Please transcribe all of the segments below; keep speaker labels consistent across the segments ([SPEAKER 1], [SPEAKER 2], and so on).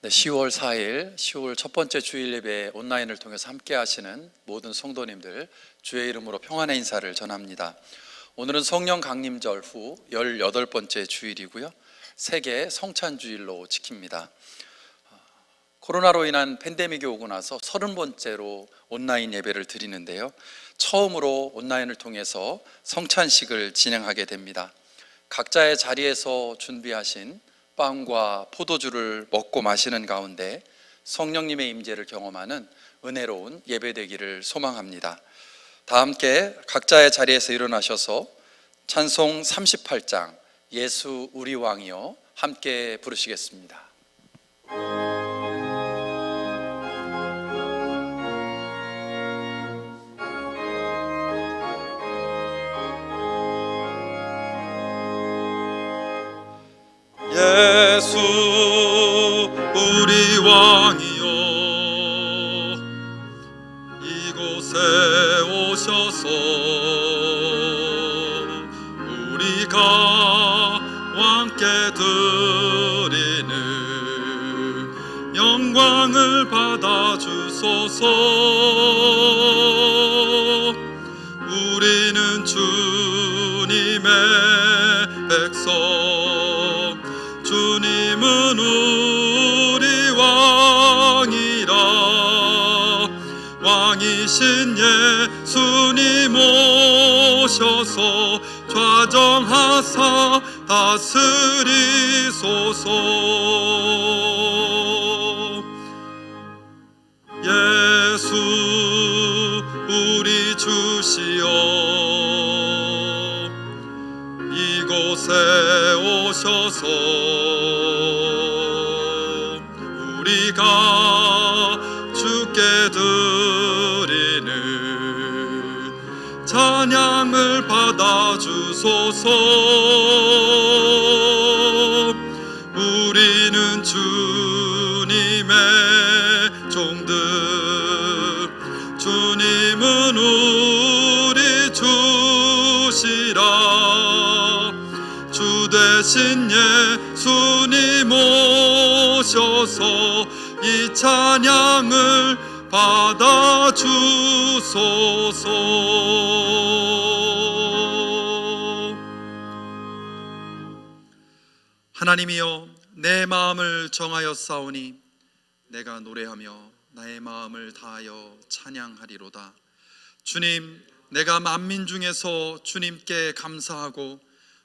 [SPEAKER 1] 10월 4일, 10월 첫 번째 주일 예배 온라인을 통해서 함께 하시는 모든 성도님들 주의 이름으로 평안의 인사를 전합니다. 오늘은 성령 강림절 후 18번째 주일이고요, 세계 성찬주일로 지킵니다. 코로나로 인한 팬데믹이 오고 나서 30번째로 온라인 예배를 드리는데요, 처음으로 온라인을 통해서 성찬식을 진행하게 됩니다. 각자의 자리에서 준비하신 빵과 포도주를 먹고 마시는 가운데 성령님의 임재를 경험하는 은혜로운 예배되기를 소망합니다. 다 함께 각자의 자리에서 일어나셔서 찬송 38장 예수 우리 왕이여 함께 부르시겠습니다.
[SPEAKER 2] 예수 우리 왕이여 이곳에 오셔서 우리가 왕께 드리는 영광을 받아주소서. 우리는 주님의 백성, 주님은 우리 왕이라. 왕이신 예수님 오셔서 좌정하사 다스리소서. 예수 우리 주시여 이곳에 오셔서 우리가 주께 드리는 찬양을 받아주소서. 우리는 주님의 종들, 주님은 우리 주시라. 주 대신 예수님 오셔서 이 찬양을 받아주소서. 하나님이여, 내 마음을 정하였사오니 내가 노래하며 나의 마음을 다하여 찬양하리로다. 주님, 내가 만민 중에서 주님께 감사하고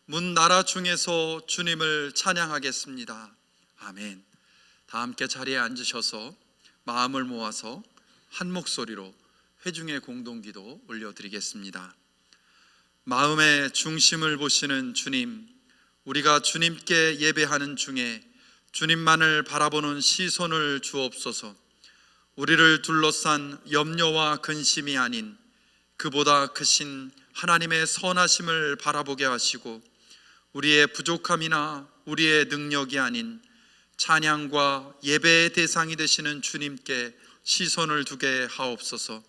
[SPEAKER 2] 문 나라 중에서 주님을 찬양하겠습니다. 아멘. 다 함께 자리에 앉으셔서 마음을 모아서 한 목소리로 회중의 공동기도 올려드리겠습니다. 마음의 중심을 보시는 주님, 우리가 주님께 예배하는 중에 주님만을 바라보는 시선을 주옵소서. 우리를 둘러싼 염려와 근심이 아닌 그보다 크신 하나님의 선하심을 바라보게 하시고, 우리의 부족함이나 우리의 능력이 아닌 찬양과 예배의 대상이 되시는 주님께 시선을 두게 하옵소서.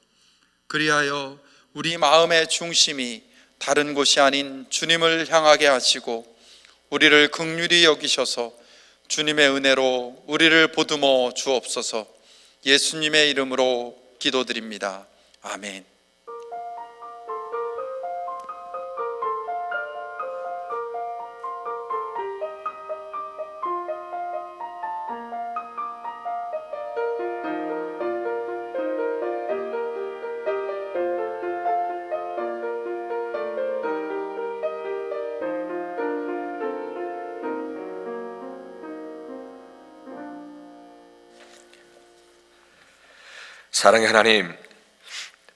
[SPEAKER 2] 그리하여 우리 마음의 중심이 다른 곳이 아닌 주님을 향하게 하시고, 우리를 긍휼히 여기셔서 주님의 은혜로 우리를 보듬어 주옵소서. 예수님의 이름으로 기도드립니다. 아멘.
[SPEAKER 3] 사랑의 하나님,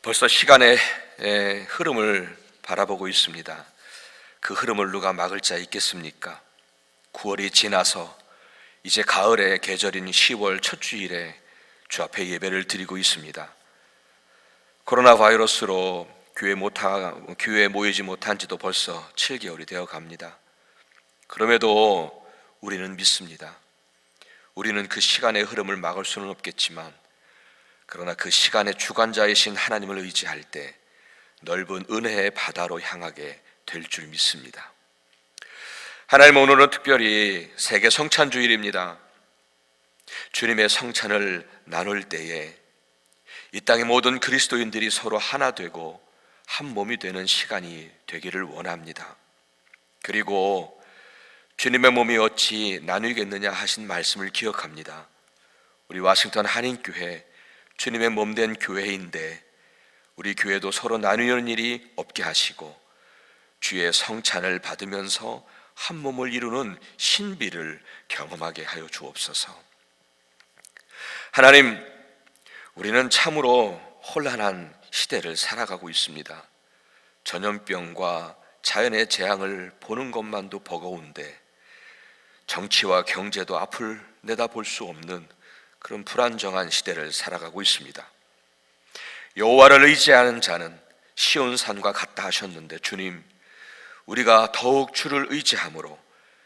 [SPEAKER 3] 벌써 시간의 흐름을 바라보고 있습니다. 그 흐름을 누가 막을 자 있겠습니까? 9월이 지나서 이제 가을의 계절인 10월 첫 주일에 주 앞에 예배를 드리고 있습니다. 코로나 바이러스로 교회에 모이지 못한 지도 벌써 7개월이 되어 갑니다. 그럼에도 우리는 믿습니다. 우리는 그 시간의 흐름을 막을 수는 없겠지만, 그러나 그 시간의 주관자이신 하나님을 의지할 때 넓은 은혜의 바다로 향하게 될 줄 믿습니다. 하나님, 오늘은 특별히 세계 성찬주일입니다. 주님의 성찬을 나눌 때에 이 땅의 모든 그리스도인들이 서로 하나 되고 한 몸이 되는 시간이 되기를 원합니다. 그리고 주님의 몸이 어찌 나누겠느냐 하신 말씀을 기억합니다. 우리 워싱턴 한인교회 주님의 몸된 교회인데 우리 교회도 서로 나누는 일이 없게 하시고 주의 성찬을 받으면서 한 몸을 이루는 신비를 경험하게 하여 주옵소서. 하나님, 우리는 참으로 혼란한 시대를 살아가고 있습니다. 전염병과 자연의 재앙을 보는 것만도 버거운데 정치와 경제도 앞을 내다볼 수 없는 그런 불안정한 시대를 살아가고 있습니다. 여호와를 의지하는 자는 시온산과 같다 하셨는데 주님, 우리가 더욱 주를 의지함으로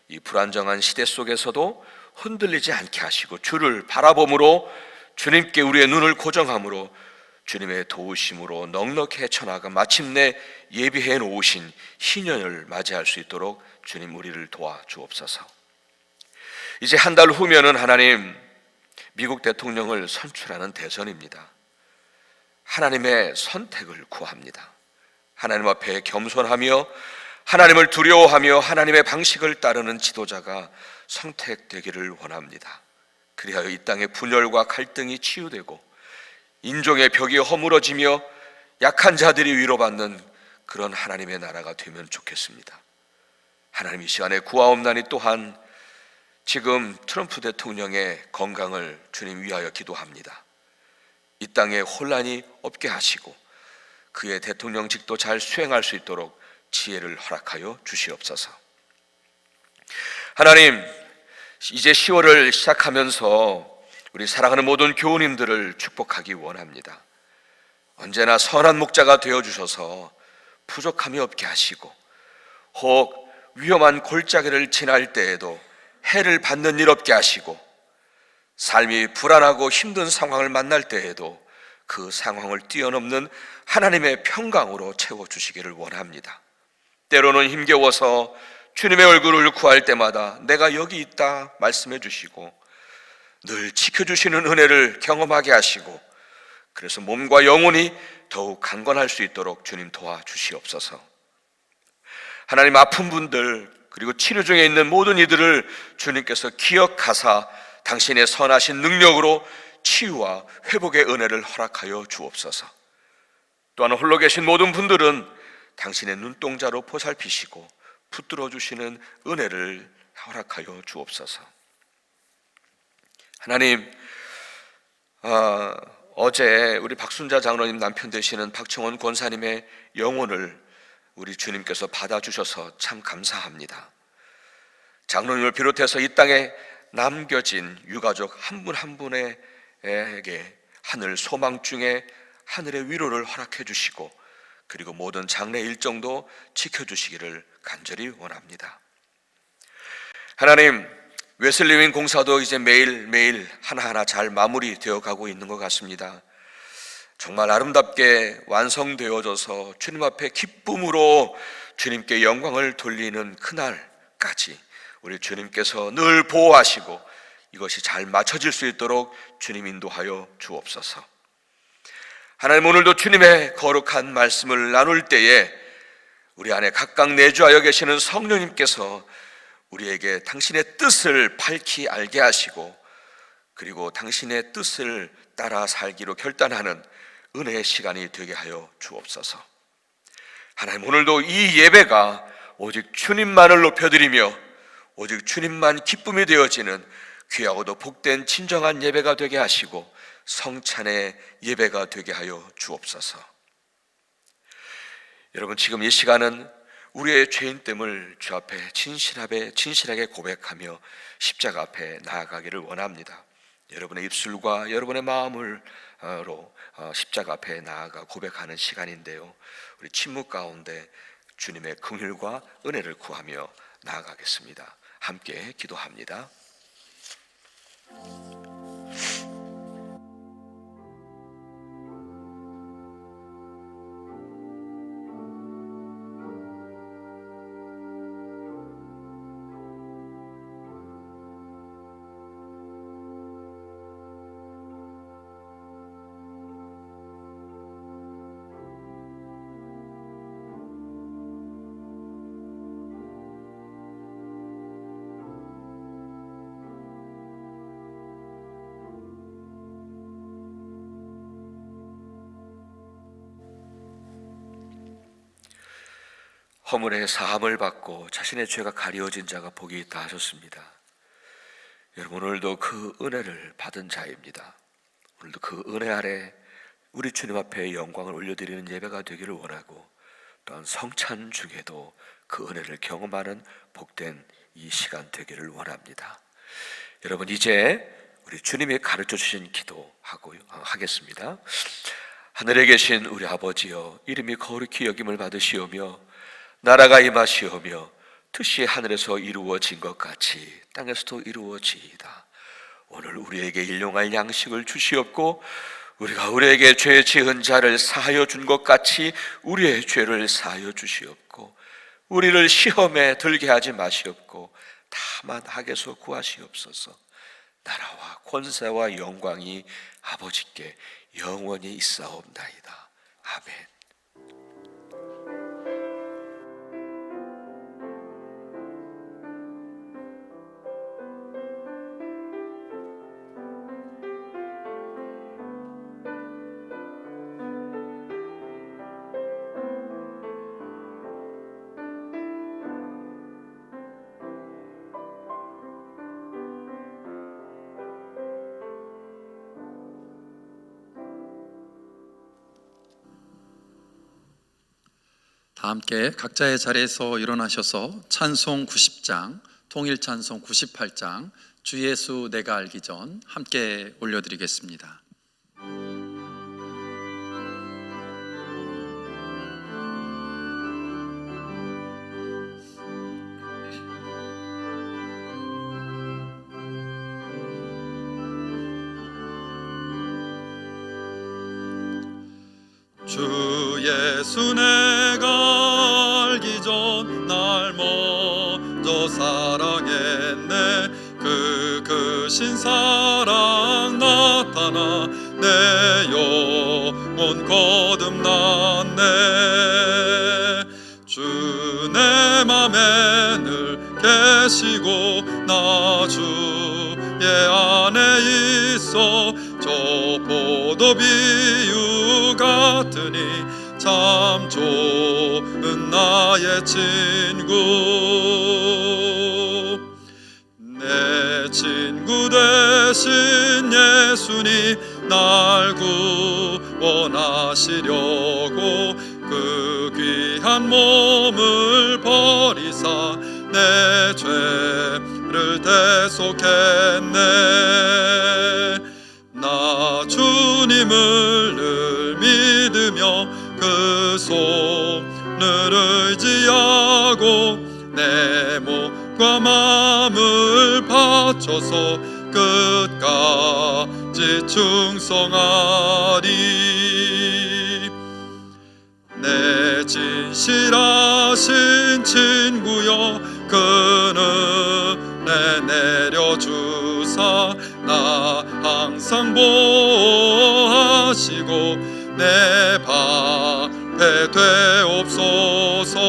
[SPEAKER 3] 이 불안정한 시대 속에서도 흔들리지 않게 하시고 주를 바라봄으로 주님께 우리의 눈을 고정함으로 주님의 도우심으로 넉넉히 헤쳐나가 마침내 예비해 놓으신 희년을 맞이할 수 있도록 주님 우리를 도와주옵소서. 이제 한 달 후면은 하나님 미국 대통령을 선출하는 대선입니다. 하나님의 선택을 구합니다. 하나님 앞에 겸손하며 하나님을 두려워하며 하나님의 방식을 따르는 지도자가 선택되기를 원합니다. 그리하여 이 땅의 분열과 갈등이 치유되고 인종의 벽이 허물어지며 약한 자들이 위로받는 그런 하나님의 나라가 되면 좋겠습니다. 하나님, 이 시간에 구하옵나니 또한 지금 트럼프 대통령의 건강을 주님 위하여 기도합니다. 이 땅에 혼란이 없게 하시고 그의 대통령직도 잘 수행할 수 있도록 지혜를 허락하여 주시옵소서. 하나님, 이제 10월을 시작하면서 우리 사랑하는 모든 교우님들을 축복하기 원합니다. 언제나 선한 목자가 되어주셔서 부족함이 없게 하시고 혹 위험한 골짜기를 지날 때에도 해를 받는 일 없게 하시고 삶이 불안하고 힘든 상황을 만날 때에도 그 상황을 뛰어넘는 하나님의 평강으로 채워주시기를 원합니다. 때로는 힘겨워서 주님의 얼굴을 구할 때마다 내가 여기 있다 말씀해 주시고 늘 지켜주시는 은혜를 경험하게 하시고 그래서 몸과 영혼이 더욱 강건할 수 있도록 주님 도와주시옵소서. 하나님, 아픈 분들 그리고 치료 중에 있는 모든 이들을 주님께서 기억하사 당신의 선하신 능력으로 치유와 회복의 은혜를 허락하여 주옵소서. 또한 홀로 계신 모든 분들은 당신의 눈동자로 보살피시고 붙들어 주시는 은혜를 허락하여 주옵소서. 하나님, 어제 우리 박순자 장로님 남편 되시는 박청원 권사님의 영혼을 우리 주님께서 받아주셔서 참 감사합니다. 장로님을 비롯해서 이 땅에 남겨진 유가족 한 분 한 분에게 하늘 소망 중에 하늘의 위로를 허락해 주시고 그리고 모든 장례 일정도 지켜주시기를 간절히 원합니다. 하나님, 웨슬리윈 공사도 이제 매일매일 하나하나 잘 마무리되어 가고 있는 것 같습니다. 정말 아름답게 완성되어져서 주님 앞에 기쁨으로 주님께 영광을 돌리는 그날까지 우리 주님께서 늘 보호하시고 이것이 잘 맞춰질 수 있도록 주님 인도하여 주옵소서. 하나님, 오늘도 주님의 거룩한 말씀을 나눌 때에 우리 안에 각각 내주하여 계시는 성령님께서 우리에게 당신의 뜻을 밝히 알게 하시고 그리고 당신의 뜻을 따라 살기로 결단하는 은혜의 시간이 되게 하여 주옵소서. 하나님, 오늘도 이 예배가 오직 주님만을 높여드리며 오직 주님만 기쁨이 되어지는 귀하고도 복된 진정한 예배가 되게 하시고 성찬의 예배가 되게 하여 주옵소서. 여러분, 지금 이 시간은 우리의 죄인됨을 주 앞에 진실하게 고백하며 십자가 앞에 나아가기를 원합니다. 여러분의 입술과 여러분의 마음으로 십자가 앞에 나아가 고백하는 시간인데요, 우리 침묵 가운데 주님의 긍휼과 은혜를 구하며 나아가겠습니다. 함께 기도합니다. 허물의 사함을 받고 자신의 죄가 가려진 자가 복이 있다 하셨습니다. 여러분, 오늘도 그 은혜를 받은 자입니다. 오늘도 그 은혜 아래 우리 주님 앞에 영광을 올려드리는 예배가 되기를 원하고, 또한 성찬 중에도 그 은혜를 경험하는 복된 이 시간 되기를 원합니다. 여러분, 이제 우리 주님이 가르쳐 주신 기도하겠습니다. 하늘에 계신 우리 아버지여, 이름이 거룩히 여김을 받으시오며 나라가 임하시오며 뜻이 하늘에서 이루어진 것 같이 땅에서도 이루어지이다. 오늘 우리에게 일용할 양식을 주시옵고, 우리가 우리에게 죄 지은 자를 사하여 준 것 같이 우리의 죄를 사하여 주시옵고, 우리를 시험에 들게 하지 마시옵고 다만 악에서 구하시옵소서. 나라와 권세와 영광이 아버지께 영원히 있사옵나이다. 아멘.
[SPEAKER 1] 다 함께 각자의 자리에서 일어나셔서 찬송 90장, 통일 찬송 98장, 주 예수 내가 알기 전 함께 올려드리겠습니다.
[SPEAKER 2] 주 예수 내가 알기 전 날 먼저 사랑했네. 그 크신 사랑 나타나 내 영혼 거듭났네. 주 내 맘에 늘 계시고 나 주의 안에 있어. 저 포도 비유 같으니 참 좋은 나의 친구. 내 친구 되신 예수님 날 구원하시려고 그 귀한 몸을 버리사 내 죄를 대속했네. 나 주님을 늘 믿으며 그 손을 의지하고 내 몸과 마음을 바쳐서 끝까지 충성하리. 내 진실하신 친구여 그 은혜 내려주사 나 항상 보호하시고 내 방패 되옵소서.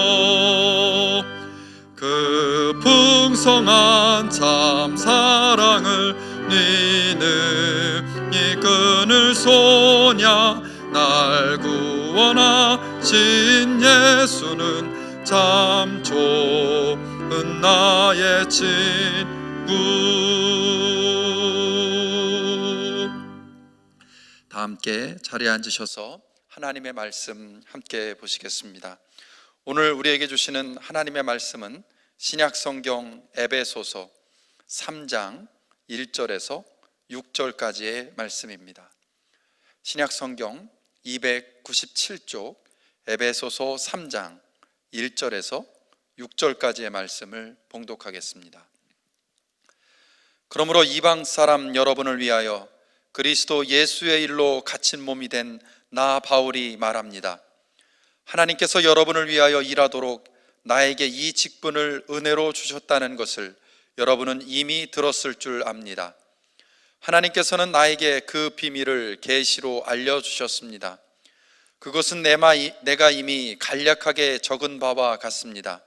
[SPEAKER 2] 그 풍성한 참 사랑을 니는 이 끈을 소냐. 날 구원하신 예수는 참 좋은 나의 친구.
[SPEAKER 1] 다 함께 자리에 앉으셔서 하나님의 말씀 함께 보시겠습니다. 오늘 우리에게 주시는 하나님의 말씀은 신약성경 에베소서 3장 1절에서 6절까지의 말씀입니다. 신약성경 297쪽 에베소서 3장 1절에서 6절까지의 말씀을 봉독하겠습니다. 그러므로 이방 사람 여러분을 위하여 그리스도 예수의 일로 갇힌 몸이 된 나 바울이 말합니다. 하나님께서 여러분을 위하여 일하도록 나에게 이 직분을 은혜로 주셨다는 것을 여러분은 이미 들었을 줄 압니다. 하나님께서는 나에게 그 비밀을 계시로 알려주셨습니다. 그것은 내가 이미 간략하게 적은 바와 같습니다.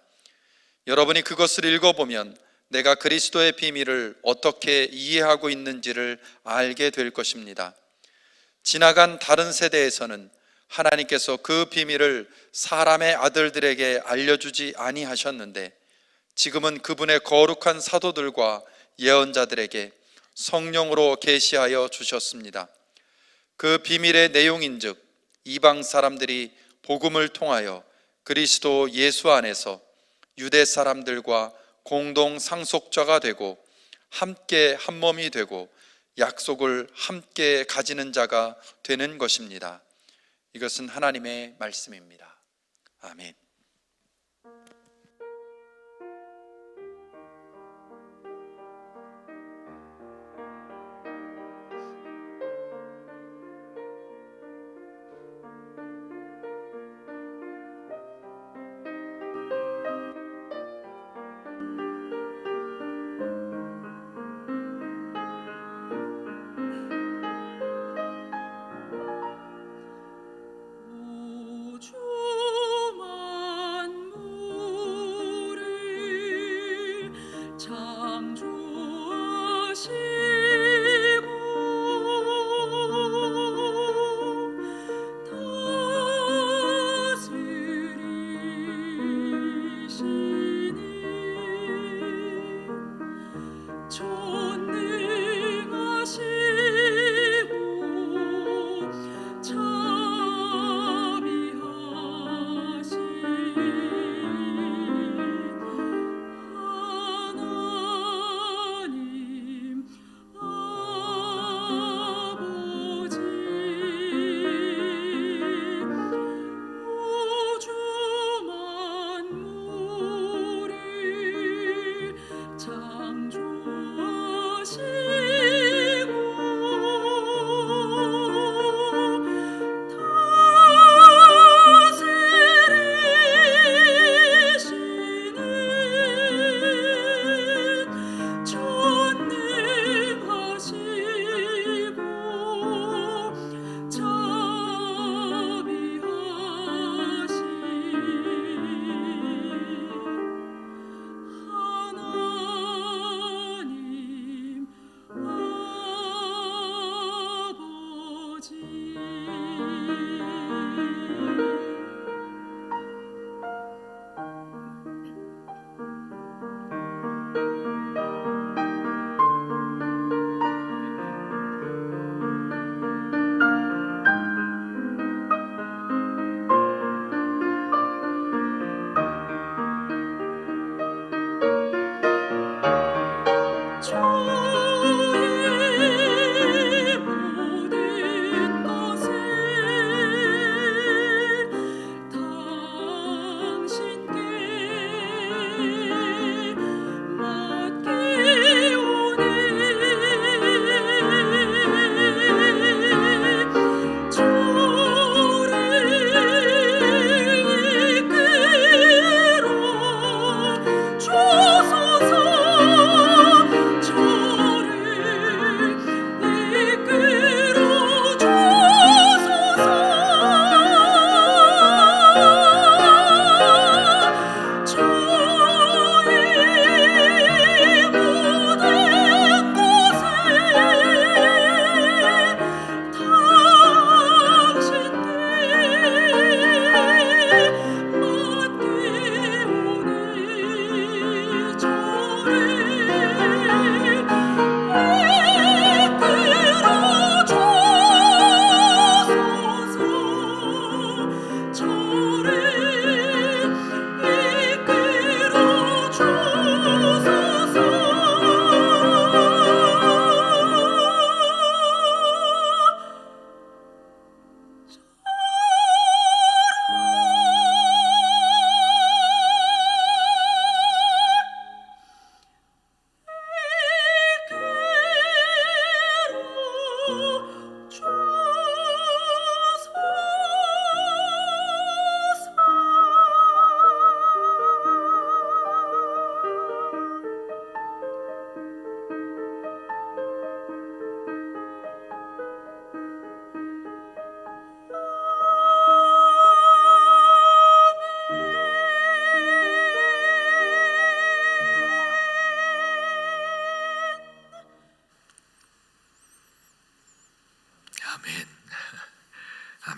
[SPEAKER 1] 여러분이 그것을 읽어보면 내가 그리스도의 비밀을 어떻게 이해하고 있는지를 알게 될 것입니다. 지나간 다른 세대에서는 하나님께서 그 비밀을 사람의 아들들에게 알려주지 아니하셨는데 지금은 그분의 거룩한 사도들과 예언자들에게 성령으로 계시하여 주셨습니다. 그 비밀의 내용인즉 이방 사람들이 복음을 통하여 그리스도 예수 안에서 유대 사람들과 공동 상속자가 되고 함께 한 몸이 되고 약속을 함께 가지는 자가 되는 것입니다. 이것은 하나님의 말씀입니다. 아멘.
[SPEAKER 2] 우주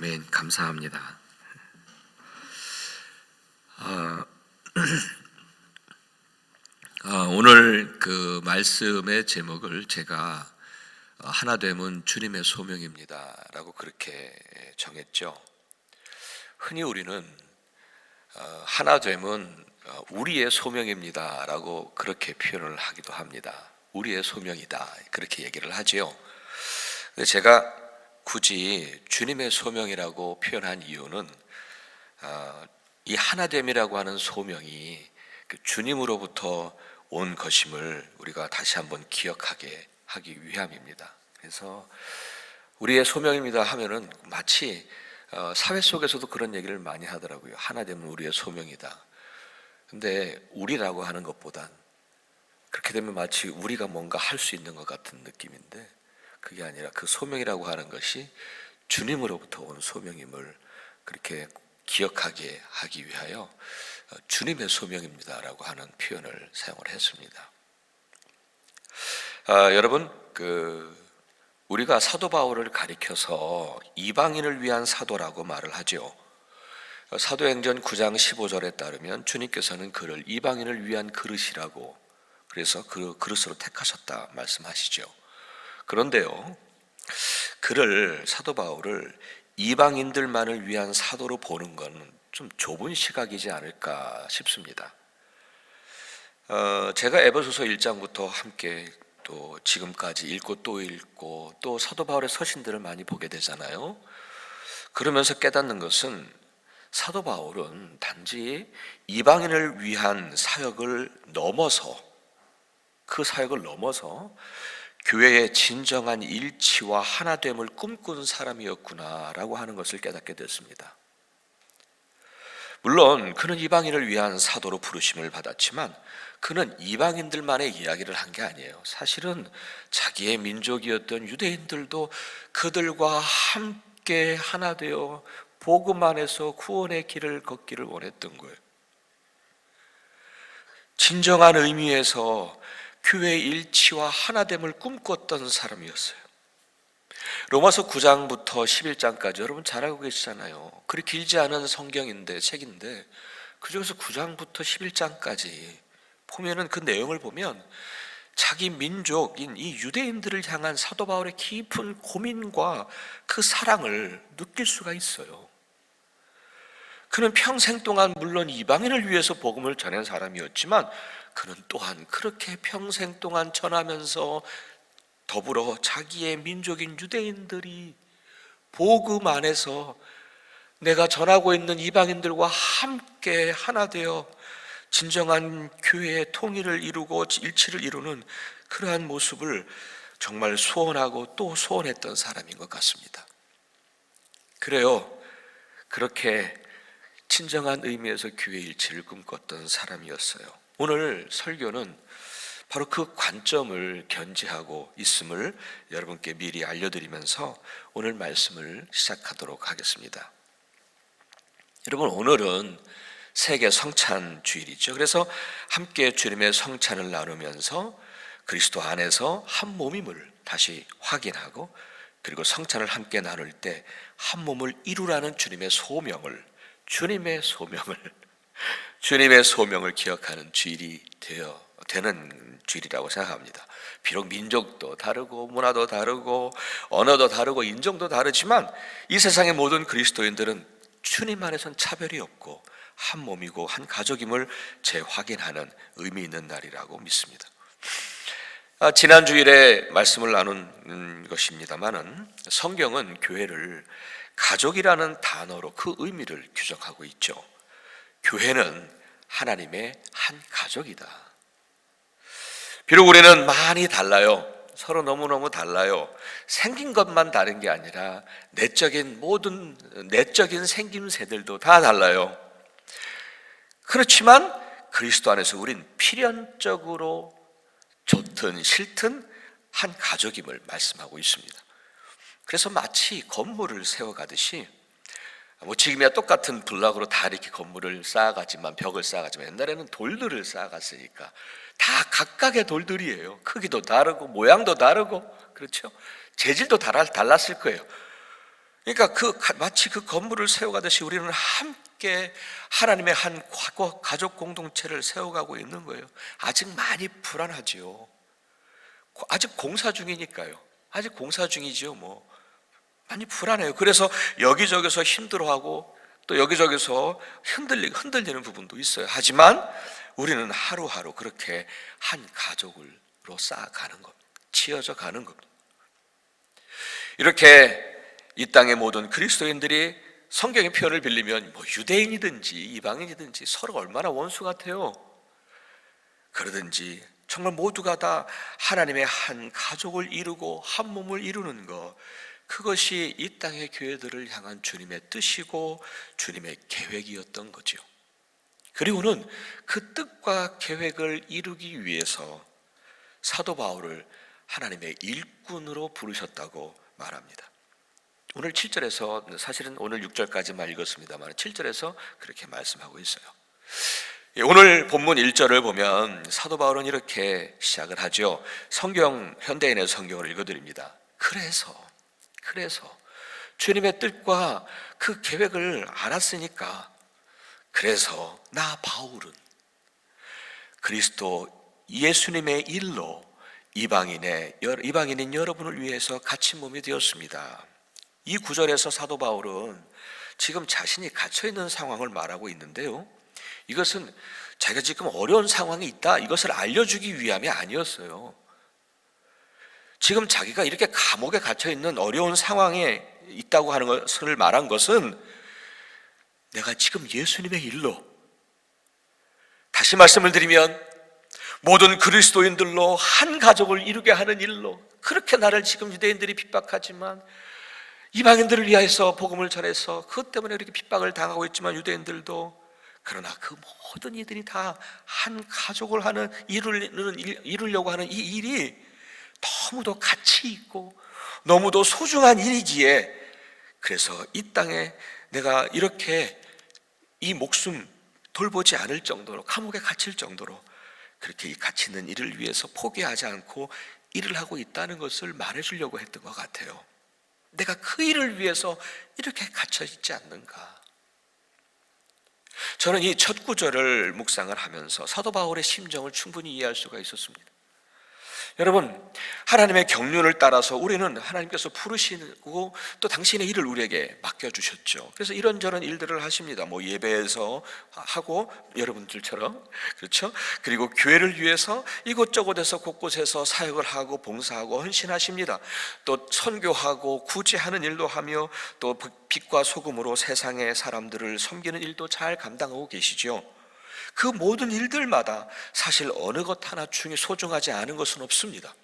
[SPEAKER 3] 아멘. 감사합니다. 오늘 그 말씀의 제목을 제가 하나됨은 주님의 소명입니다 라고 그렇게 정했죠. 흔히 우리는 하나됨은 우리의 소명입니다 라고 그렇게 표현을 하기도 합니다. 우리의 소명이다 그렇게 얘기를 하지요. 제가 굳이 주님의 소명이라고 표현한 이유는 이 하나됨이라고 하는 소명이 주님으로부터 온 것임을 우리가 다시 한번 기억하게 하기 위함입니다. 그래서 우리의 소명입니다 하면은 마치 사회 속에서도 그런 얘기를 많이 하더라고요. 하나됨은 우리의 소명이다. 근데 우리라고 하는 것보단 그렇게 되면 마치 우리가 뭔가 할 수 있는 것 같은 느낌인데, 그게 아니라 그 소명이라고 하는 것이 주님으로부터 온 소명임을 그렇게 기억하게 하기 위하여 주님의 소명입니다라고 하는 표현을 사용을 했습니다. 여러분, 우리가 사도 바울을 가리켜서 이방인을 위한 사도라고 말을 하죠. 사도행전 9장 15절에 따르면 주님께서는 그를 이방인을 위한 그릇이라고, 그래서 그 그릇으로 택하셨다 말씀하시죠. 그런데요, 그를, 사도 바울을 이방인들만을 위한 사도로 보는 건 좀 좁은 시각이지 않을까 싶습니다. 제가 에베소서 1장부터 함께 또 지금까지 읽고 또 사도 바울의 서신들을 많이 보게 되잖아요. 그러면서 깨닫는 것은 사도 바울은 단지 이방인을 위한 사역을 넘어서, 그 사역을 넘어서 교회의 진정한 일치와 하나됨을 꿈꾼 사람이었구나라고 하는 것을 깨닫게 됐습니다. 물론 그는 이방인을 위한 사도로 부르심을 받았지만 그는 이방인들만의 이야기를 한 게 아니에요. 사실은 자기의 민족이었던 유대인들도 그들과 함께 하나 되어 복음 안에서 구원의 길을 걷기를 원했던 거예요. 진정한 의미에서 교회의 일치와 하나됨을 꿈꿨던 사람이었어요. 로마서 9장부터 11장까지 여러분 잘 알고 계시잖아요. 그리 길지 않은 성경인데, 책인데 그중에서 9장부터 11장까지 보면은 그 내용을 보면 자기 민족인 이 유대인들을 향한 사도 바울의 깊은 고민과 그 사랑을 느낄 수가 있어요. 그는 평생 동안 물론 이방인을 위해서 복음을 전한 사람이었지만 그는 또한 그렇게 평생 동안 전하면서 더불어 자기의 민족인 유대인들이 복음 안에서 내가 전하고 있는 이방인들과 함께 하나 되어 진정한 교회의 통일을 이루고 일치를 이루는 그러한 모습을 정말 소원하고 또 소원했던 사람인 것 같습니다. 그래요, 그렇게 진정한 의미에서 교회 일치를 꿈꿨던 사람이었어요. 오늘 설교는 바로 그 관점을 견지하고 있음을 여러분께 미리 알려드리면서 오늘 말씀을 시작하도록 하겠습니다. 여러분, 오늘은 세계 성찬 주일이죠. 그래서 함께 주님의 성찬을 나누면서 그리스도 안에서 한 몸임을 다시 확인하고, 그리고 성찬을 함께 나눌 때 한 몸을 이루라는 주님의 소명을 기억하는 주일이 되는 주일이라고 생각합니다. 비록 민족도 다르고 문화도 다르고 언어도 다르고 인종도 다르지만 이 세상의 모든 그리스도인들은 주님 안에선 차별이 없고 한 몸이고 한 가족임을 재확인하는 의미 있는 날이라고 믿습니다. 지난 주일에 말씀을 나눈 것입니다만은 성경은 교회를 가족이라는 단어로 그 의미를 규정하고 있죠. 교회는 하나님의 한 가족이다. 비록 우리는 많이 달라요. 서로 너무너무 달라요. 생긴 것만 다른 게 아니라 모든 내적인 생김새들도 다 달라요. 그렇지만 그리스도 안에서 우린 필연적으로 좋든 싫든 한 가족임을 말씀하고 있습니다. 그래서 마치 건물을 세워가듯이, 지금이야 똑같은 블럭으로 다 이렇게 건물을 쌓아가지만, 벽을 쌓아가지만 옛날에는 돌들을 쌓아갔으니까 다 각각의 돌들이에요. 크기도 다르고 모양도 다르고, 그렇죠? 재질도 달랐을 거예요. 그러니까 마치 그 건물을 세워가듯이 우리는 함께 하나님의 한 가족 공동체를 세워가고 있는 거예요. 아직 많이 불안하지요. 아직 공사 중이니까요. 아직 공사 중이지요. 많이 불안해요. 그래서 여기저기서 힘들어하고 또 여기저기서 흔들리는 부분도 있어요. 하지만 우리는 하루하루 그렇게 한 가족으로 쌓아가는 겁니다. 치어져 가는 겁니다. 이렇게 이 땅의 모든 그리스도인들이 성경의 표현을 빌리면 유대인이든지 이방인이든지 서로 얼마나 원수 같아요. 그러든지 정말 모두가 다 하나님의 한 가족을 이루고 한 몸을 이루는 것, 그것이 이 땅의 교회들을 향한 주님의 뜻이고 주님의 계획이었던 거죠. 그리고는 그 뜻과 계획을 이루기 위해서 사도 바울을 하나님의 일꾼으로 부르셨다고 말합니다. 오늘 7절에서, 사실은 오늘 6절까지만 읽었습니다만 7절에서 그렇게 말씀하고 있어요. 오늘 본문 1절을 보면 사도 바울은 이렇게 시작을 하죠. 현대인의 성경을 읽어드립니다. 그래서 주님의 뜻과 그 계획을 알았으니까, 그래서 나 바울은 그리스도 예수님의 일로 이방인인 여러분을 위해서 갇힌 몸이 되었습니다. 이 구절에서 사도 바울은 지금 자신이 갇혀있는 상황을 말하고 있는데요, 이것은 자기가 지금 어려운 상황에 있다, 이것을 알려주기 위함이 아니었어요. 지금 자기가 이렇게 감옥에 갇혀있는 어려운 상황에 있다고 하는 것을 말한 것은 내가 지금 예수님의 일로, 다시 말씀을 드리면 모든 그리스도인들로 한 가족을 이루게 하는 일로, 그렇게 나를 지금 유대인들이 핍박하지만 이방인들을 위하여서 복음을 전해서 그것 때문에 이렇게 핍박을 당하고 있지만 유대인들도, 그러나 그 모든 이들이 다 한 가족을 이루려고 하는 이 일이 너무도 가치 있고 너무도 소중한 일이기에, 그래서 이 땅에 내가 이렇게 이 목숨 돌보지 않을 정도로, 감옥에 갇힐 정도로 그렇게 이 가치 있는 일을 위해서 포기하지 않고 일을 하고 있다는 것을 말해주려고 했던 것 같아요. 내가 그 일을 위해서 이렇게 갇혀 있지 않는가. 저는 이 첫 구절을 묵상을 하면서 사도 바울의 심정을 충분히 이해할 수가 있었습니다. 여러분, 하나님의 경륜을 따라서 우리는 하나님께서 부르시고 또 당신의 일을 우리에게 맡겨주셨죠. 그래서 이런저런 일들을 하십니다. 예배에서 하고 여러분들처럼, 그렇죠? 그리고 교회를 위해서 이곳저곳에서 곳곳에서 사역을 하고 봉사하고 헌신하십니다. 또 선교하고 구제하는 일도 하며 또 빛과 소금으로 세상의 사람들을 섬기는 일도 잘 감당하고 계시죠. 그 모든 일들마다 사실 어느 것 하나 중에 소중하지 않은 것은 없습니다.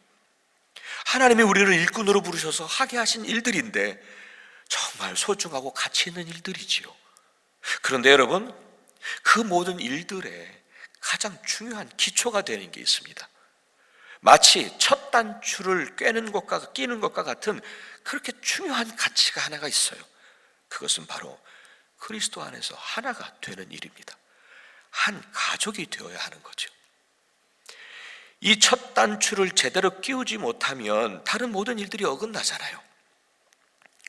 [SPEAKER 3] 하나님이 우리를 일꾼으로 부르셔서 하게 하신 일들인데 정말 소중하고 가치 있는 일들이지요. 그런데 여러분, 그 모든 일들에 가장 중요한 기초가 되는 게 있습니다. 마치 첫 단추를 끼는 것과 같은 그렇게 중요한 가치가 하나가 있어요. 그것은 바로 그리스도 안에서 하나가 되는 일입니다. 한 가족이 되어야 하는 거죠. 이 첫 단추를 제대로 끼우지 못하면 다른 모든 일들이 어긋나잖아요.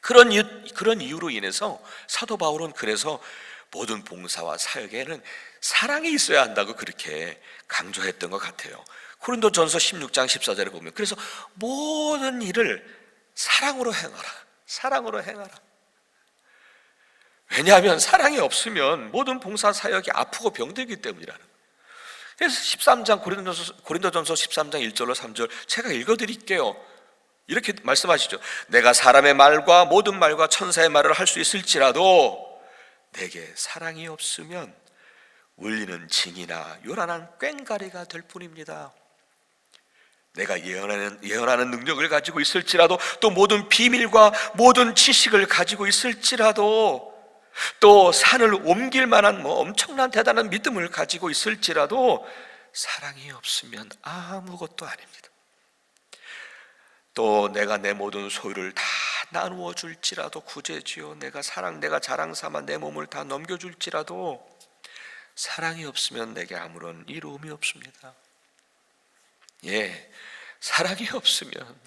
[SPEAKER 3] 그런 이유로 인해서 사도 바울은 그래서 모든 봉사와 사역에는 사랑이 있어야 한다고 그렇게 강조했던 것 같아요. 고린도전서 16장 14절에 보면, 그래서 모든 일을 사랑으로 행하라. 사랑으로 행하라. 왜냐하면 사랑이 없으면 모든 봉사 사역이 아프고 병들기 때문이라는 거예요. 그래서 13장 고린도전서 13장 1절로 3절 제가 읽어드릴게요. 이렇게 말씀하시죠. 내가 사람의 말과 모든 말과 천사의 말을 할 수 있을지라도 내게 사랑이 없으면 울리는 징이나 요란한 꽹가리가 될 뿐입니다. 내가 예언하는 능력을 가지고 있을지라도, 또 모든 비밀과 모든 지식을 가지고 있을지라도, 또 산을 옮길 만한 엄청난 대단한 믿음을 가지고 있을지라도 사랑이 없으면 아무것도 아닙니다. 또 내가 내 모든 소유를 다 나누어 줄지라도, 구제지요, 내가 자랑 삼아 내 몸을 다 넘겨줄지라도 사랑이 없으면 내게 아무런 이로움이 없습니다. 사랑이 없으면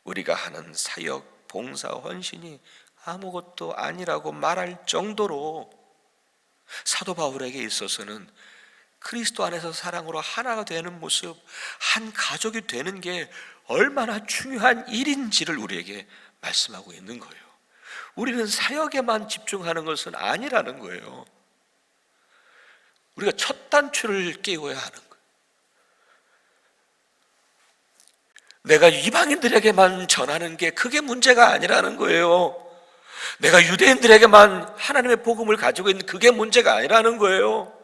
[SPEAKER 3] 우리가 하는 사역, 봉사, 헌신이 아무것도 아니라고 말할 정도로 사도 바울에게 있어서는 그리스도 안에서 사랑으로 하나가 되는 모습, 한 가족이 되는 게 얼마나 중요한 일인지를 우리에게 말씀하고 있는 거예요. 우리는 사역에만 집중하는 것은 아니라는 거예요. 우리가 첫 단추를 깨워야 하는 거예요. 내가 이방인들에게만 전하는 게 그게 문제가 아니라는 거예요. 내가 유대인들에게만 하나님의 복음을 가지고 있는 그게 문제가 아니라는 거예요.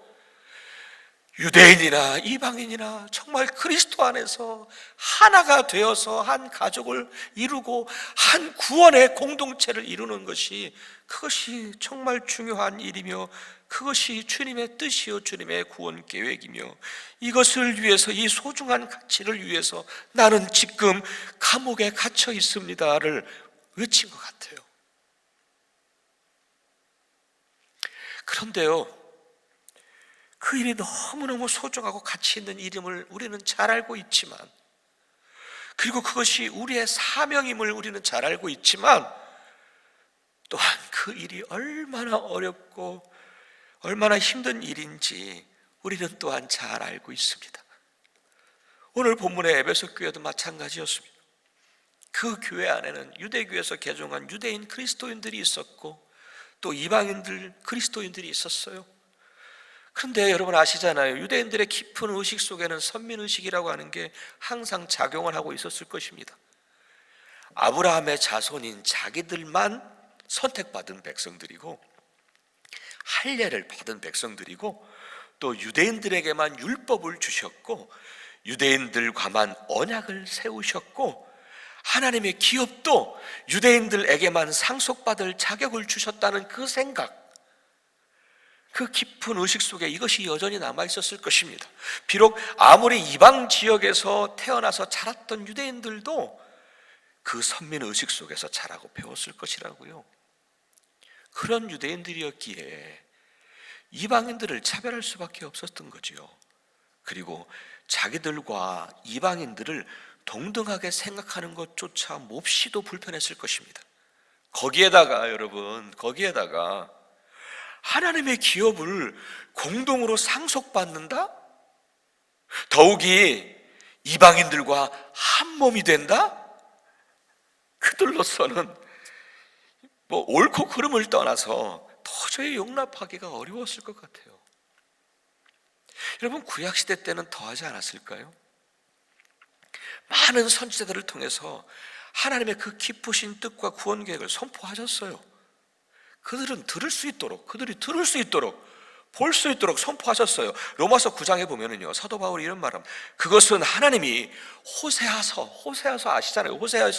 [SPEAKER 3] 유대인이나 이방인이나 정말 그리스도 안에서 하나가 되어서 한 가족을 이루고 한 구원의 공동체를 이루는 것이, 그것이 정말 중요한 일이며 그것이 주님의 뜻이요 주님의 구원 계획이며, 이것을 위해서, 이 소중한 가치를 위해서 나는 지금 감옥에 갇혀 있습니다를 외친 것 같아요. 그런데요, 그 일이 너무너무 소중하고 가치 있는 일임을 우리는 잘 알고 있지만, 그리고 그것이 우리의 사명임을 우리는 잘 알고 있지만, 또한 그 일이 얼마나 어렵고 얼마나 힘든 일인지 우리는 또한 잘 알고 있습니다. 오늘 본문의 에베소 교회도 마찬가지였습니다. 그 교회 안에는 유대교에서 개종한 유대인 그리스도인들이 있었고 또 이방인들 그리스도인들이 있었어요. 그런데 여러분 아시잖아요. 유대인들의 깊은 의식 속에는 선민의식이라고 하는 게 항상 작용을 하고 있었을 것입니다. 아브라함의 자손인 자기들만 선택받은 백성들이고 할례를 받은 백성들이고, 또 유대인들에게만 율법을 주셨고 유대인들과만 언약을 세우셨고, 하나님의 기업도 유대인들에게만 상속받을 자격을 주셨다는 그 생각, 그 깊은 의식 속에 이것이 여전히 남아있었을 것입니다. 비록 아무리 이방 지역에서 태어나서 자랐던 유대인들도 그 선민 의식 속에서 자라고 배웠을 것이라고요. 그런 유대인들이었기에 이방인들을 차별할 수밖에 없었던 거지요. 그리고 자기들과 이방인들을 동등하게 생각하는 것조차 몹시도 불편했을 것입니다. 거기에다가 여러분, 거기에다가 하나님의 기업을 공동으로 상속받는다? 더욱이 이방인들과 한 몸이 된다? 그들로서는 옳고 그름을 떠나서 도저히 용납하기가 어려웠을 것 같아요. 여러분, 구약시대 때는 더하지 않았을까요? 많은 선지자들을 통해서 하나님의 그 깊으신 뜻과 구원 계획을 선포하셨어요. 그들이 들을 수 있도록 볼 수 있도록 선포하셨어요. 로마서 9장에 보면은요, 사도 바울이 이런 말합니다. 그것은 하나님이 호세아서 아시잖아요. 호세아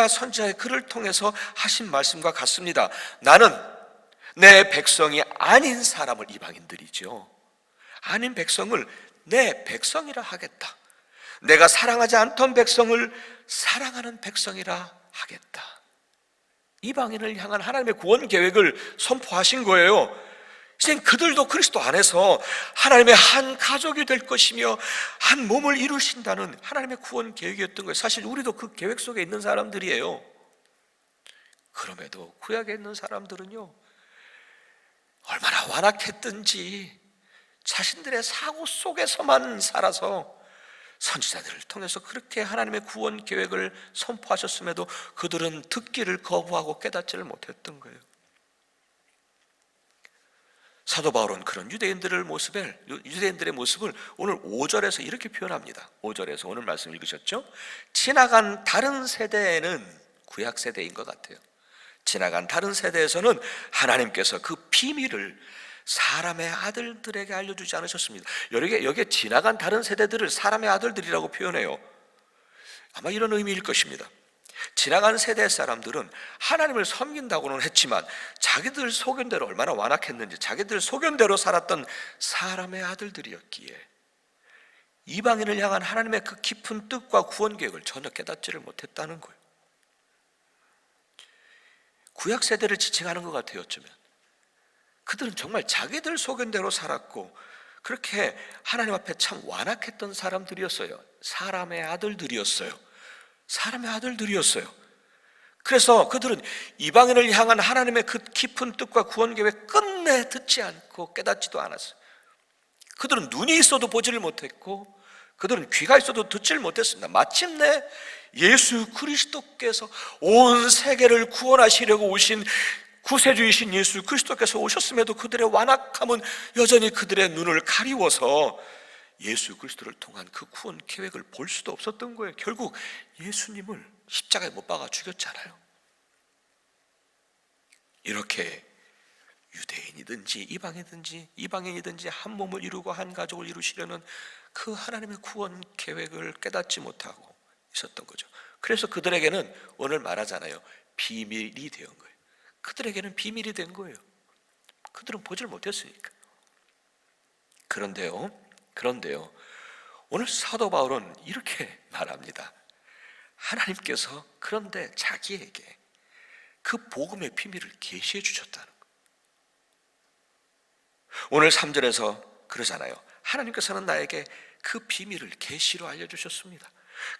[SPEAKER 3] 선지자의 글을 통해서 하신 말씀과 같습니다. 나는 내 백성이 아닌 사람을, 이방인들이죠, 아닌 백성을 내 백성이라 하겠다. 내가 사랑하지 않던 백성을 사랑하는 백성이라 하겠다. 이방인을 향한 하나님의 구원 계획을 선포하신 거예요. 이제 그들도 그리스도 안에서 하나님의 한 가족이 될 것이며 한 몸을 이루신다는 하나님의 구원 계획이었던 거예요. 사실 우리도 그 계획 속에 있는 사람들이에요. 그럼에도 구약에 있는 사람들은요, 얼마나 완악했든지 자신들의 사고 속에서만 살아서 선지자들을 통해서 그렇게 하나님의 구원 계획을 선포하셨음에도 그들은 듣기를 거부하고 깨닫지를 못했던 거예요. 사도 바울은 그런 유대인들의 모습을 오늘 5절에서 이렇게 표현합니다. 5절에서 오늘 말씀 읽으셨죠? 지나간 다른 세대에는, 구약 세대인 것 같아요, 지나간 다른 세대에서는 하나님께서 그 비밀을 사람의 아들들에게 알려주지 않으셨습니다. 여기에 지나간 다른 세대들을 사람의 아들들이라고 표현해요. 아마 이런 의미일 것입니다. 지나간 세대 사람들은 하나님을 섬긴다고는 했지만 자기들 소견대로 얼마나 완악했는지 자기들 소견대로 살았던 사람의 아들들이었기에 이방인을 향한 하나님의 그 깊은 뜻과 구원 계획을 전혀 깨닫지를 못했다는 거예요. 구약 세대를 지칭하는 것 같아요. 어쩌면 그들은 정말 자기들 소견대로 살았고 그렇게 하나님 앞에 참 완악했던 사람들이었어요. 사람의 아들들이었어요. 그래서 그들은 이방인을 향한 하나님의 그 깊은 뜻과 구원 계획 끝내 듣지 않고 깨닫지도 않았어요. 그들은 눈이 있어도 보지를 못했고 그들은 귀가 있어도 듣지를 못했습니다. 마침내 예수 그리스도께서 온 세계를 구원하시려고 오신 구세주이신 예수 그리스도께서 오셨음에도 그들의 완악함은 여전히 그들의 눈을 가리워서 예수 그리스도를 통한 그 구원 계획을 볼 수도 없었던 거예요. 결국 예수님을 십자가에 못 박아 죽였잖아요. 이렇게 유대인이든지 이방인이든지 한 몸을 이루고 한 가족을 이루시려는 그 하나님의 구원 계획을 깨닫지 못하고 있었던 거죠. 그래서 그들에게는 오늘 말하잖아요. 비밀이 된 거예요. 그들에게는 비밀이 된 거예요. 그들은 보질 못했으니까. 그런데요, 오늘 사도 바울은 이렇게 말합니다. 하나님께서 그런데 자기에게 그 복음의 비밀을 계시해 주셨다는 거예요. 오늘 3절에서 그러잖아요. 하나님께서는 나에게 그 비밀을 계시로 알려주셨습니다.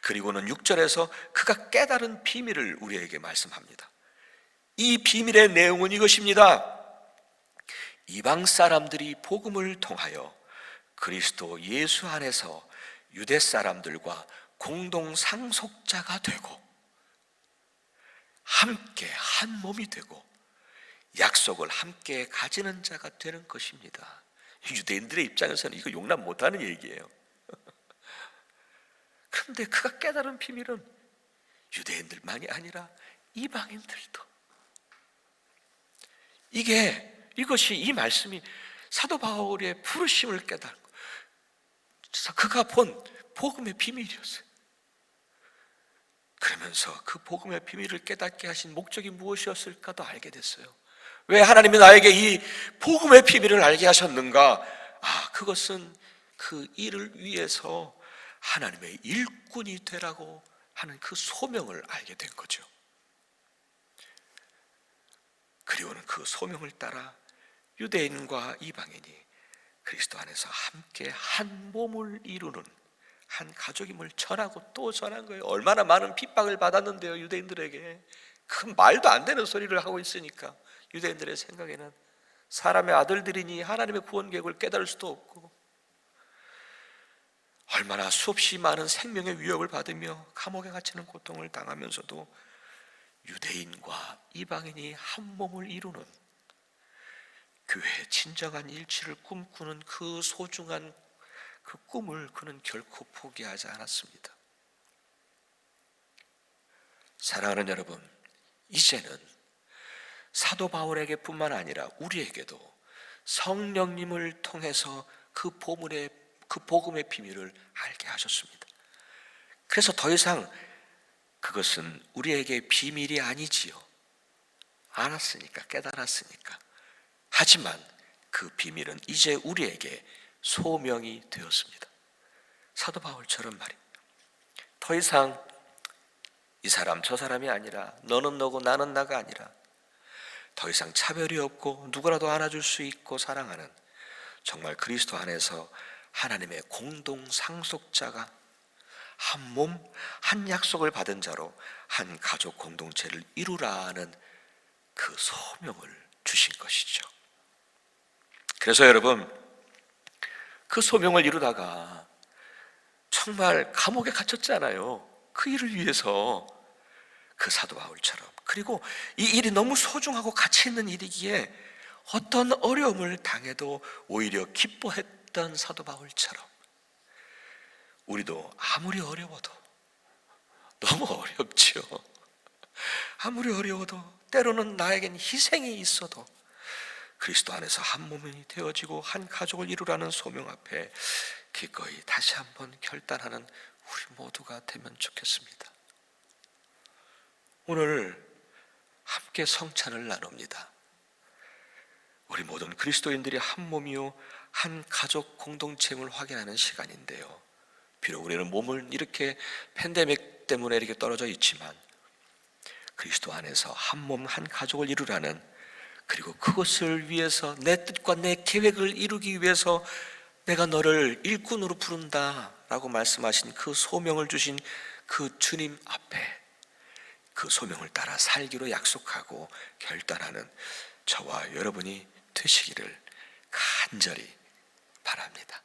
[SPEAKER 3] 그리고는 6절에서 그가 깨달은 비밀을 우리에게 말씀합니다. 이 비밀의 내용은 이것입니다. 이방 사람들이 복음을 통하여 그리스도 예수 안에서 유대 사람들과 공동 상속자가 되고 함께 한 몸이 되고 약속을 함께 가지는 자가 되는 것입니다. 유대인들의 입장에서는 이거 용납 못하는 얘기예요. 그런데 그가 깨달은 비밀은 유대인들만이 아니라 이방인들도. 이것이 이 말씀이 사도 바울의 부르심을 깨달은 거예요. 그가 본 복음의 비밀이었어요. 그러면서 그 복음의 비밀을 깨닫게 하신 목적이 무엇이었을까도 알게 됐어요. 왜 하나님이 나에게 이 복음의 비밀을 알게 하셨는가? 그것은 그 일을 위해서 하나님의 일꾼이 되라고 하는 그 소명을 알게 된 거죠. 그리고는 그 소명을 따라 유대인과 이방인이 그리스도 안에서 함께 한 몸을 이루는 한 가족임을 전하고 또 전한 거예요. 얼마나 많은 핍박을 받았는데요, 유대인들에게. 그 말도 안 되는 소리를 하고 있으니까 유대인들의 생각에는 사람의 아들들이니 하나님의 구원 계획을 깨달을 수도 없고 얼마나 수없이 많은 생명의 위협을 받으며 감옥에 갇히는 고통을 당하면서도 유대인과 이방인이 한 몸을 이루는 교회의 진정한 일치를 꿈꾸는 그 소중한 그 꿈을 그는 결코 포기하지 않았습니다. 사랑하는 여러분, 이제는 사도 바울에게 뿐만 아니라 우리에게도 성령님을 통해서 그 복음의 비밀을 알게 하셨습니다. 그래서 더 이상 그것은 우리에게 비밀이 아니지요. 알았으니까, 깨달았으니까. 하지만 그 비밀은 이제 우리에게 소명이 되었습니다. 사도 바울처럼 말입니다. 더 이상 이 사람 저 사람이 아니라 너는 너고 나는 나가 아니라 더 이상 차별이 없고 누구라도 안아줄 수 있고 사랑하는 정말 그리스도 안에서 하나님의 공동 상속자가 한 몸, 한 약속을 받은 자로 한 가족 공동체를 이루라는 그 소명을 주신 것이죠. 그래서 여러분, 그 소명을 이루다가 정말 감옥에 갇혔잖아요. 그 일을 위해서 그 사도 바울처럼. 그리고 이 일이 너무 소중하고 가치 있는 일이기에 어떤 어려움을 당해도 오히려 기뻐했던 사도 바울처럼 우리도 아무리 어려워도, 너무 어렵죠. 아무리 어려워도 때로는 나에겐 희생이 있어도 그리스도 안에서 한 몸이 되어지고 한 가족을 이루라는 소명 앞에 기꺼이 다시 한번 결단하는 우리 모두가 되면 좋겠습니다. 오늘 함께 성찬을 나눕니다. 우리 모든 그리스도인들이 한 몸이요 한 가족 공동체임을 확인하는 시간인데요. 비록 우리는 몸을 이렇게 팬데믹 때문에 이렇게 떨어져 있지만 그리스도 안에서 한 몸 한 가족을 이루라는, 그리고 그것을 위해서 내 뜻과 내 계획을 이루기 위해서 내가 너를 일꾼으로 부른다 라고 말씀하신 그 소명을 주신 그 주님 앞에 그 소명을 따라 살기로 약속하고 결단하는 저와 여러분이 되시기를 간절히 바랍니다.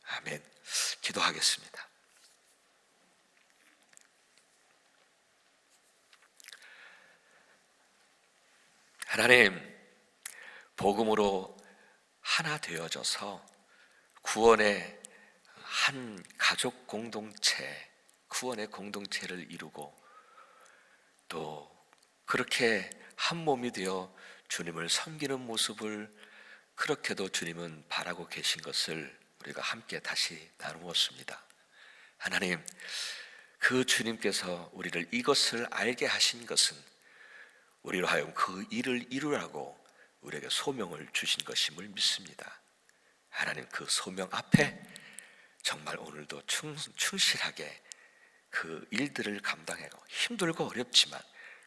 [SPEAKER 3] 아멘. 기도하겠습니다. 하나님, 복음으로 하나 되어져서 구원의 한 가족 공동체, 구원의 공동체를 이루고 또 그렇게 한 몸이 되어 주님을 섬기는 모습을 그렇게도 주님은 바라고 계신 것을 우리가 함께 다시 나누었습니다. 하나님, 그 주님께서 우리를 이것을 알게 하신 것은 우리로 하여금 그 일을 이루라고 우리에게 소명을 주신 것임을 믿습니다. 하나님, 그 소명 앞에 정말 오늘도 충실하게 그 일들을 감당하고 힘들고 어렵지만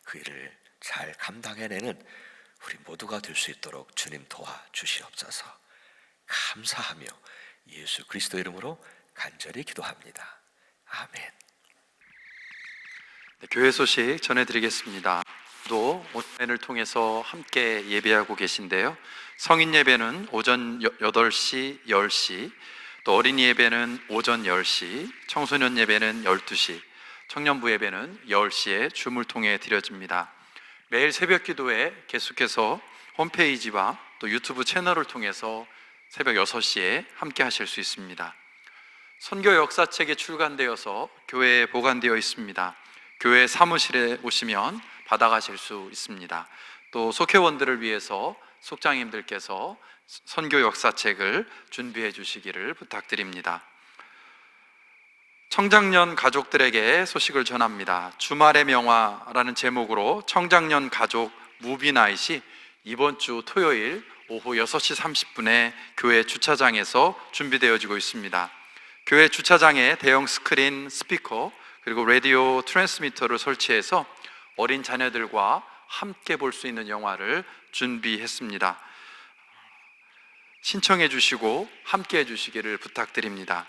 [SPEAKER 3] 그 일을 잘 감당해내는 우리 모두가 될 수 있도록 주님 도와주시옵소서. 감사하며 예수 그리스도 이름으로 간절히 기도합니다. 아멘.
[SPEAKER 1] 네, 교회 소식 전해드리겠습니다. 또 온라인을 통해서 함께 예배하고 계신데요. 성인 예배는 오전 8시, 10시, 또 어린이 예배는 오전 10시, 청소년 예배는 12시, 청년부 예배는 10시에 줌을 통해 드려집니다. 매일 새벽 기도에 계속해서 홈페이지와 또 유튜브 채널을 통해서 새벽 6시에 함께 하실 수 있습니다. 선교 역사책이 출간되어서 교회에 보관되어 있습니다. 교회 사무실에 오시면 받아가실 수 있습니다. 또 속회원들을 위해서 속장님들께서 선교 역사책을 준비해 주시기를 부탁드립니다. 청장년 가족들에게 소식을 전합니다. 주말의 명화라는 제목으로 청장년 가족 무비나잇이 이번 주 토요일 오후 6시 30분에 교회 주차장에서 준비되어지고 있습니다. 교회 주차장에 대형 스크린, 스피커, 그리고 라디오 트랜스미터를 설치해서 어린 자녀들과 함께 볼 수 있는 영화를 준비했습니다. 신청해 주시고 함께 해 주시기를 부탁드립니다.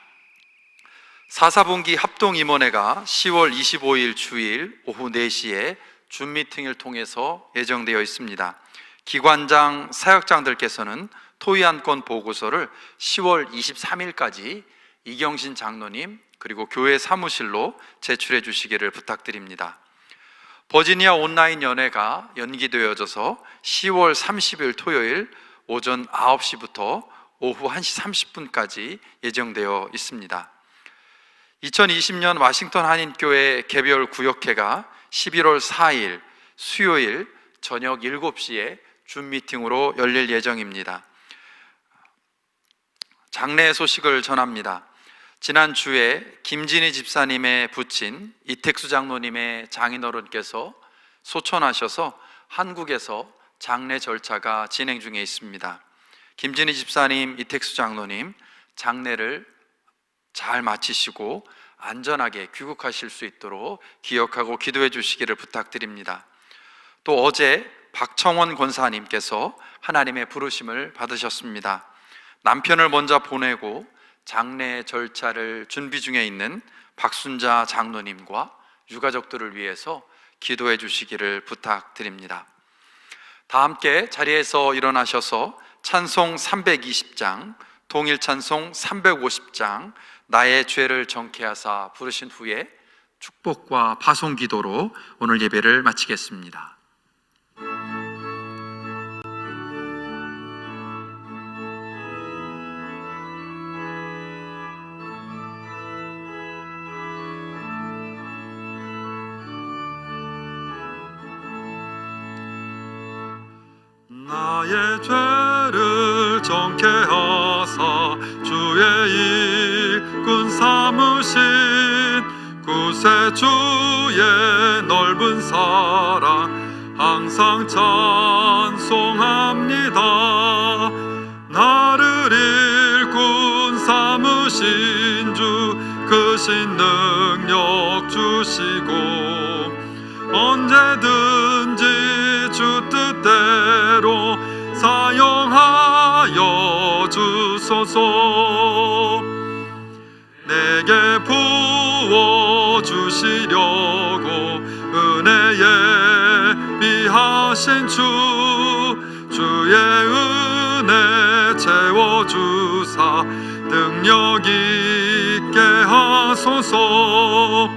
[SPEAKER 1] 사사분기 합동임원회가 10월 25일 주일 오후 4시에 줌 미팅을 통해서 예정되어 있습니다. 기관장, 사역장들께서는 토의안건 보고서를 10월 23일까지 이경신 장로님 그리고 교회 사무실로 제출해 주시기를 부탁드립니다. 버지니아 온라인 연회가 연기되어져서 10월 30일 토요일 오전 9시부터 오후 1시 30분까지 예정되어 있습니다. 2020년 와싱턴 한인교회 개별 구역회가 11월 4일 수요일 저녁 7시에 줌 미팅으로 열릴 예정입니다. 장례 소식을 전합니다. 지난주에 김진희 집사님의 부친 이택수 장로님의 장인어른께서 소천하셔서 한국에서 장례 절차가 진행 중에 있습니다. 김진희 집사님, 이택수 장로님 장례를 잘 마치시고 안전하게 귀국하실 수 있도록 기억하고 기도해 주시기를 부탁드립니다. 또 어제 박청원 권사님께서 하나님의 부르심을 받으셨습니다. 남편을 먼저 보내고 장례 절차를 준비 중에 있는 박순자 장로님과 유가족들을 위해서 기도해 주시기를 부탁드립니다. 다 함께 자리에서 일어나셔서 찬송 320장, 동일 찬송 350장, 나의 죄를 정케하사 부르신 후에 축복과 파송 기도로 오늘 예배를 마치겠습니다.
[SPEAKER 2] 나의 죄를 정케하사 주의 일꾼 삼으신 구세주의 넓은 사랑 항상 찬송합니다. 나를 일꾼 삼으신 주 크신 능력 주시고 언제든지 주 뜻대로 사용하여 주소서. 내게 부어주시려고 은혜 하신 주의 은혜 채워주사 능력 있게 하소서.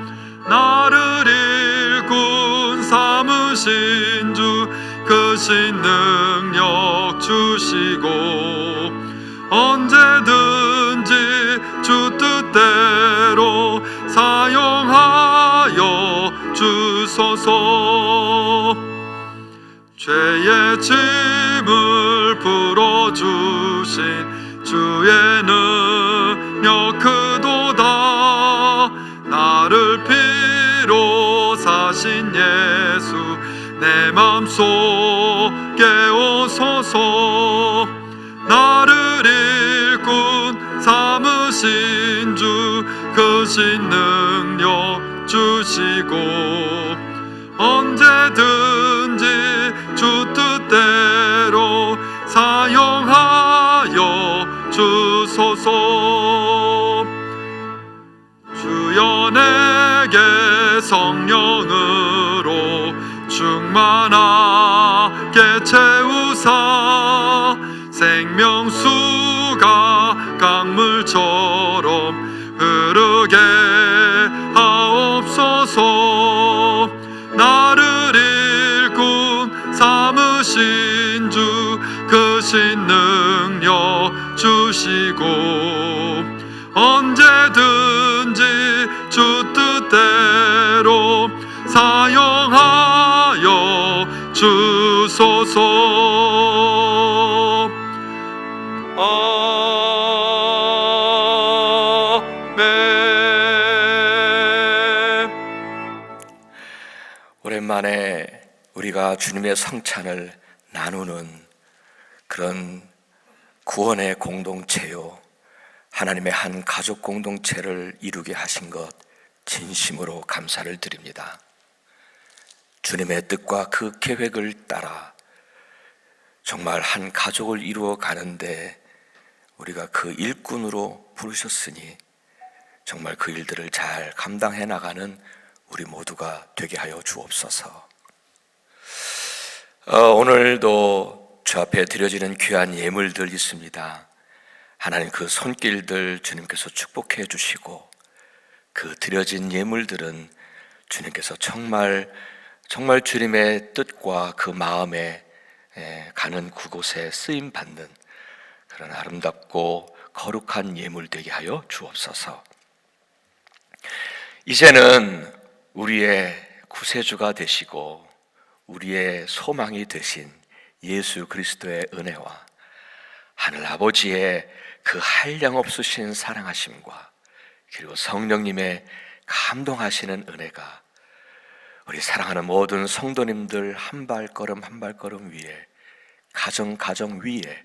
[SPEAKER 2] 나를 일꾼 삼으신 주 크신 능력 주시고 언제든지 주 뜻대로 사용하여 주소서. 죄의 짐을 풀어주신 주의 능력 크도다. 나를 피로 사신 예수 내 맘속에 오소서. 나를 일꾼 삼으신 주 크신 능력 주시고 언제든지 주 뜻대로 사용하여 주소서. 주여 내게 성령으로 충만하게 채우사 생명수가 강물처럼 흐르게 하옵소서. 나를 일꾼 삼으신 주 크신 능력 주시고 언제든지 주 뜻대로 사용하여 주소서. 아멘.
[SPEAKER 3] 오랜만에 우리가 주님의 성찬을 나누는 그런 구원의 공동체요, 하나님의 한 가족 공동체를 이루게 하신 것 진심으로 감사를 드립니다. 주님의 뜻과 그 계획을 따라 정말 한 가족을 이루어 가는데 우리가 그 일꾼으로 부르셨으니 정말 그 일들을 잘 감당해 나가는 우리 모두가 되게 하여 주옵소서. 오늘도 주 앞에 드려지는 귀한 예물들 있습니다. 하나님 그 손길들 주님께서 축복해 주시고 그 드려진 예물들은 주님께서 정말 주님의 뜻과 그 마음에 가는 그곳에 쓰임 받는 그런 아름답고 거룩한 예물 되게 하여 주옵소서. 이제는 우리의 구세주가 되시고 우리의 소망이 되신 예수 그리스도의 은혜와 하늘 아버지의 그 한량없으신 사랑하심과 그리고 성령님의 감동하시는 은혜가 우리 사랑하는 모든 성도님들 한 발걸음 한 발걸음 위에, 가정 위에,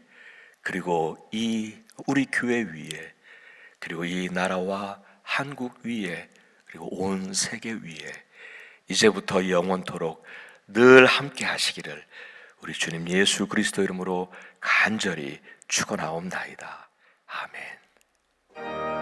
[SPEAKER 3] 그리고 이 우리 교회 위에, 그리고 이 나라와 한국 위에, 그리고 온 세계 위에 이제부터 영원토록 늘 함께 하시기를 우리 주님 예수 그리스도 이름으로 간절히 축원하옵나이다. 아멘.